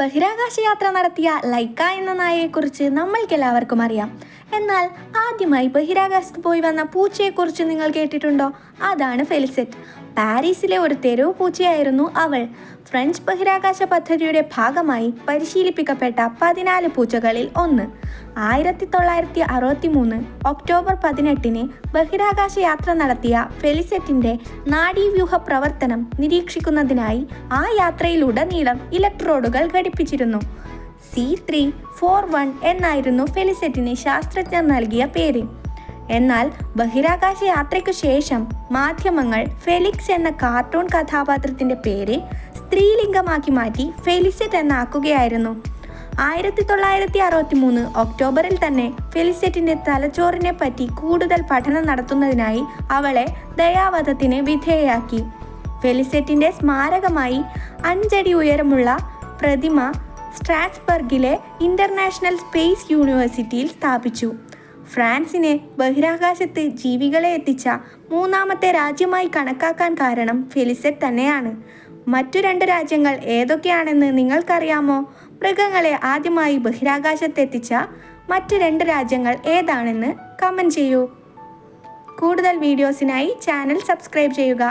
ബഹിരാകാശയാത്ര നടത്തിയ ലൈക്ക എന്ന നായയെക്കുറിച്ച് നമ്മൾക്കെല്ലാവർക്കും അറിയാം. എന്നാൽ ആദ്യമായി ബഹിരാകാശത്ത് പോയി വന്ന പൂച്ചയെക്കുറിച്ച് നിങ്ങൾ കേട്ടിട്ടുണ്ടോ? അതാണ് ഫെലിസെറ്റ്. പാരീസിലെ ഒരു തെരുവ് പൂച്ചയായിരുന്നു അവൾ. ഫ്രഞ്ച് ബഹിരാകാശ പദ്ധതിയുടെ ഭാഗമായി പരിശീലിപ്പിക്കപ്പെട്ട 14 പൂച്ചകളിൽ ഒന്ന്. 1963 ഒക്ടോബർ 18 ബഹിരാകാശ യാത്ര നടത്തിയ ഫെലിസെറ്റിൻ്റെ നാഡീവ്യൂഹ പ്രവർത്തനം നിരീക്ഷിക്കുന്നതിനായി ആ യാത്രയിലുടനീളം ഇലക്ട്രോഡുകൾ ഘടിപ്പിച്ചിരുന്നു. C341 എന്നായിരുന്നു ഫെലിസെറ്റിന് ശാസ്ത്രജ്ഞർ നൽകിയ പേര്. എന്നാൽ ബഹിരാകാശ യാത്രയ്ക്കു ശേഷം മാധ്യമങ്ങൾ ഫെലിക്സ് എന്ന കാർട്ടൂൺ കഥാപാത്രത്തിൻ്റെ പേര് സ്ത്രീലിംഗമാക്കി മാറ്റി ഫെലിസെറ്റ് എന്നാക്കുകയായിരുന്നു. 1963 ഒക്ടോബറിൽ തന്നെ ഫെലിസെറ്റിൻ്റെ തലച്ചോറിനെ പറ്റി കൂടുതൽ പഠനം നടത്തുന്നതിനായി അവളെ ദയാവധത്തിന് വിധേയയാക്കി. ഫെലിസെറ്റിൻ്റെ സ്മാരകമായി 5 അടി ഉയരമുള്ള പ്രതിമ സ്ട്രാസ്ബർഗിലെ ഇൻ്റർനാഷണൽ സ്പേസ് യൂണിവേഴ്സിറ്റിയിൽ സ്ഥാപിച്ചു. ഫ്രാൻസിനെ ബഹിരാകാശത്ത് ജീവികളെ എത്തിച്ച 3ാമത്തെ രാജ്യമായി കണക്കാക്കാൻ കാരണം ഫെലിസെറ്റ് തന്നെയാണ്. മറ്റു 2 രാജ്യങ്ങൾ ഏതൊക്കെയാണെന്ന് നിങ്ങൾക്കറിയാമോ? മൃഗങ്ങളെ ആദ്യമായി ബഹിരാകാശത്തെത്തിച്ച മറ്റ് 2 രാജ്യങ്ങൾ ഏതാണെന്ന് കമൻറ്റ് ചെയ്യൂ. കൂടുതൽ വീഡിയോസിനായി ചാനൽ സബ്സ്ക്രൈബ് ചെയ്യുക.